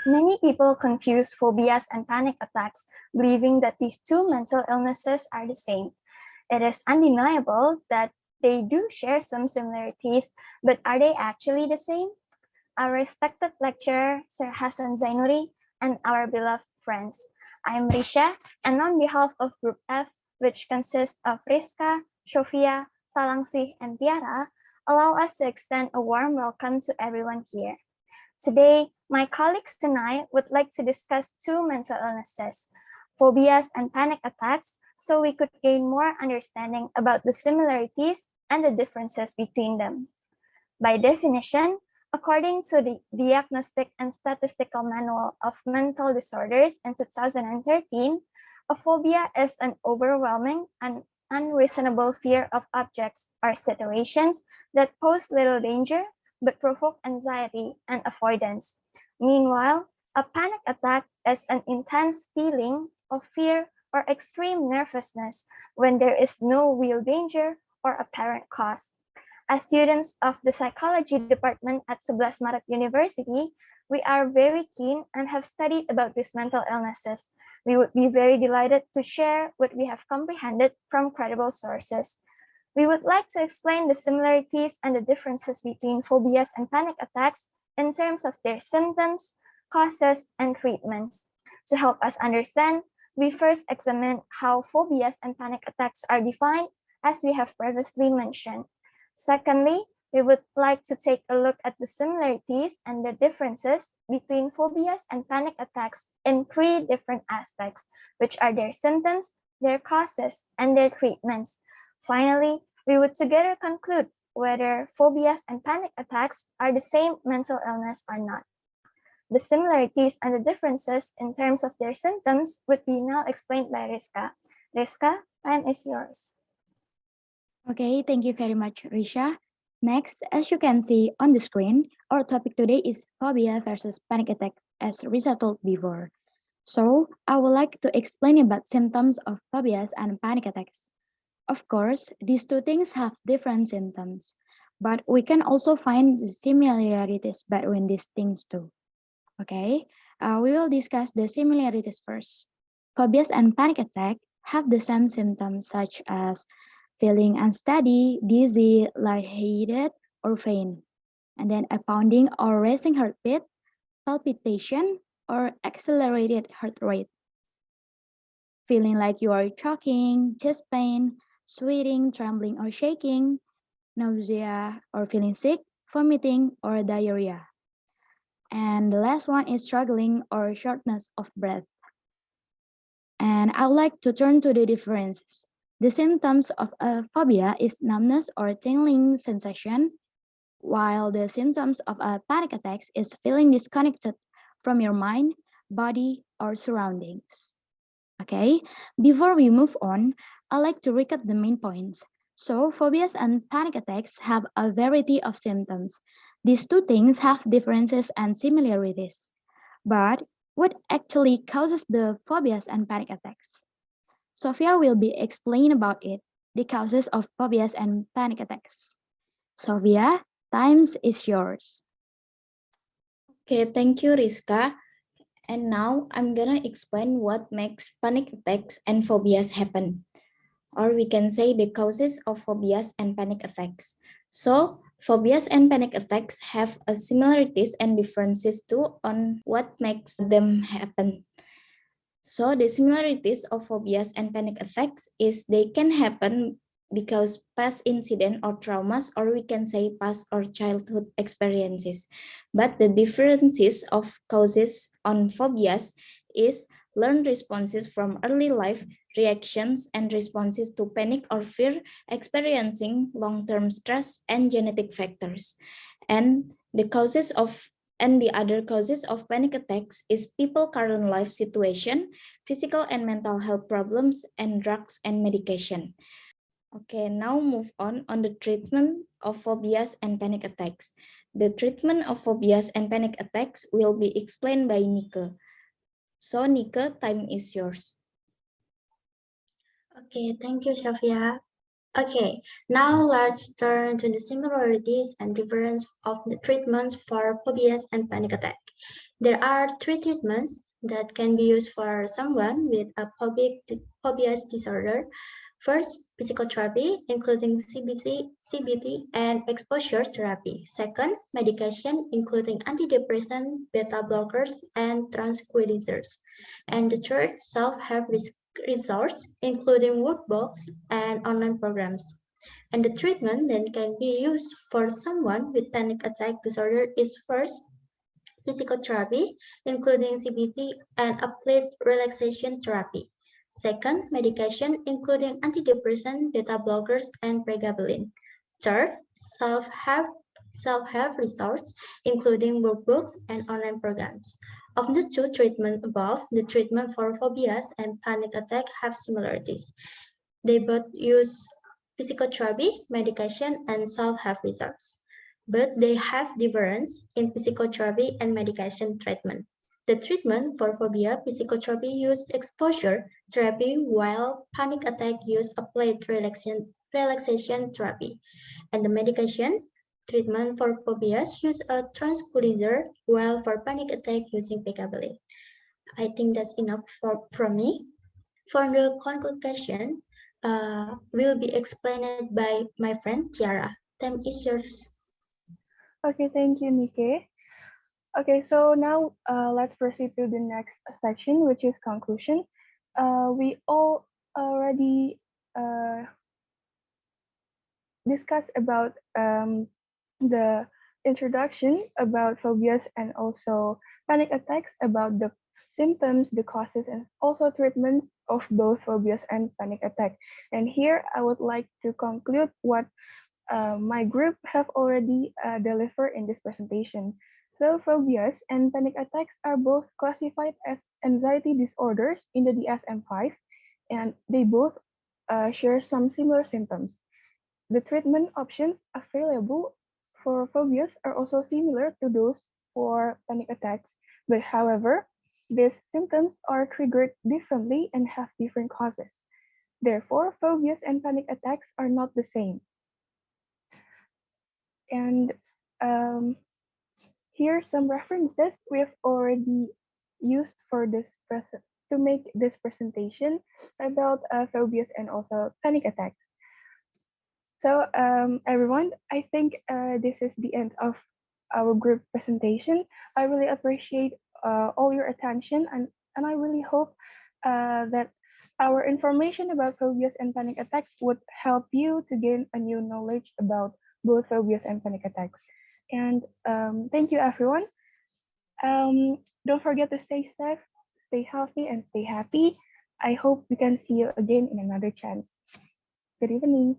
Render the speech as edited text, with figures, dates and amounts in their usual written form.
Many people confuse phobias and panic attacks, believing that these two mental illnesses are the same. It is undeniable that they do share some similarities, but are they actually the same? Our respected lecturer, Sir Hassan Zainuri, and our beloved friends. I am Risha, and on behalf of Group F, which consists of Rizka, Shofia, Talangsih, and Tiara, allow us to extend a warm welcome to everyone here. Today, my colleagues and I would like to discuss two mental illnesses, phobias and panic attacks, so we could gain more understanding about the similarities and the differences between them. By definition, according to the Diagnostic and Statistical Manual of Mental Disorders in 2013, a phobia is an overwhelming and unreasonable fear of objects or situations that pose little danger but provoke anxiety and avoidance. Meanwhile, a panic attack is an intense feeling of fear or extreme nervousness when there is no real danger or apparent cause. As students of the psychology department at 11 Maret University, we are very keen and have studied about these mental illnesses. We would be very delighted to share what we have comprehended from credible sources. We would like to explain the similarities and the differences between phobias and panic attacks in terms of their symptoms, causes, and treatments. To help us understand, we first examine how phobias and panic attacks are defined, as we have previously mentioned. Secondly, we would like to take a look at the similarities and the differences between phobias and panic attacks in three different aspects, which are their symptoms, their causes, and their treatments. Finally, we would together conclude whether phobias and panic attacks are the same mental illness or not. The similarities and the differences in terms of their symptoms would be now explained by Rizka. Rizka, time is yours. Okay, thank you very much, Risha. Next, as you can see on the screen, our topic today is phobia versus panic attack, as Risha told before. So, I would like to explain about symptoms of phobias and panic attacks. Of course, these two things have different symptoms, but we can also find similarities between these things too. Okay, we will discuss the similarities first. Phobias and panic attack have the same symptoms such as feeling unsteady, dizzy, lightheaded, or faint, and then a pounding or racing heartbeat, palpitation, or accelerated heart rate, feeling like you are choking, chest pain, sweating, trembling, or shaking, nausea, or feeling sick, vomiting, or diarrhea. And the last one is struggling or shortness of breath. And I would like to turn to the differences. The symptoms of a phobia is numbness or tingling sensation, while the symptoms of a panic attack is feeling disconnected from your mind, body, or surroundings. Okay, before we move on, I'd like to recap the main points. So, phobias and panic attacks have a variety of symptoms. These two things have differences and similarities. But what actually causes the phobias and panic attacks? Sophia will be explain about it, the causes of phobias and panic attacks. Sophia, times is yours. Okay, thank you, Rizka. And now I'm gonna explain what makes panic attacks and phobias happen. Or we can say the causes of phobias and panic attacks. So, phobias and panic attacks have a similarities and differences too on what makes them happen. So, the similarities of phobias and panic attacks is they can happen because past incident or traumas, or we can say past or childhood experiences. But the differences of causes on phobias is learned responses from early life reactions and responses to panic or fear, experiencing long-term stress and genetic factors. And the other causes of panic attacks is people current life situation, physical and mental health problems, and drugs and medication. Okay, now move on the treatment of phobias and panic attacks. The treatment of phobias and panic attacks will be explained by Nike. So Nike, time is yours. Okay, thank you, Shafia. Okay, now let's turn to the similarities and difference of the treatments for phobias and panic attack. There are three treatments that can be used for someone with a phobias disorder. First, psychotherapy, including CBT, and exposure therapy. Second, medication, including antidepressant, beta blockers, and tranquilizers. And the third, self-help resource, including workbooks and online programs. And the treatment that can be used for someone with panic attack disorder is first, psychotherapy, including CBT and applied relaxation therapy. Second, medication, including antidepressant, beta blockers, and pregabalin. Third, self-help resources, including workbooks and online programs. Of the two treatments above, the treatment for phobias and panic attack have similarities. They both use psychotherapy, medication, and self-help resources, but they have difference in psychotherapy and medication treatment. The treatment for phobia, psychotherapy use exposure therapy, while panic attack use applied relaxation therapy. And the medication treatment for phobias use a tranquilizer, while for panic attack using pregabalin. I think that's enough from me. For the conclusion, will be explained by my friend Tiara. Time is yours. Okay, thank you, Nike. Okay, so now let's proceed to the next section, which is conclusion. We all already discussed about the introduction about phobias and also panic attacks, about the symptoms, the causes, and also treatments of both phobias and panic attack. And here I would like to conclude what my group have already delivered in this presentation. So phobias and panic attacks are both classified as anxiety disorders in the DSM-5, and they both share some similar symptoms. The treatment options available for phobias are also similar to those for panic attacks, but however, these symptoms are triggered differently and have different causes. Therefore, phobias and panic attacks are not the same. And here are some references we have already used for this to make this presentation about phobias and also panic attacks. So everyone, I think this is the end of our group presentation. I really appreciate all your attention, and I really hope that our information about phobias and panic attacks would help you to gain a new knowledge about both phobias and panic attacks. And thank you, everyone. Don't forget to stay safe, stay healthy, and stay happy. I hope we can see you again in another chance. Good evening.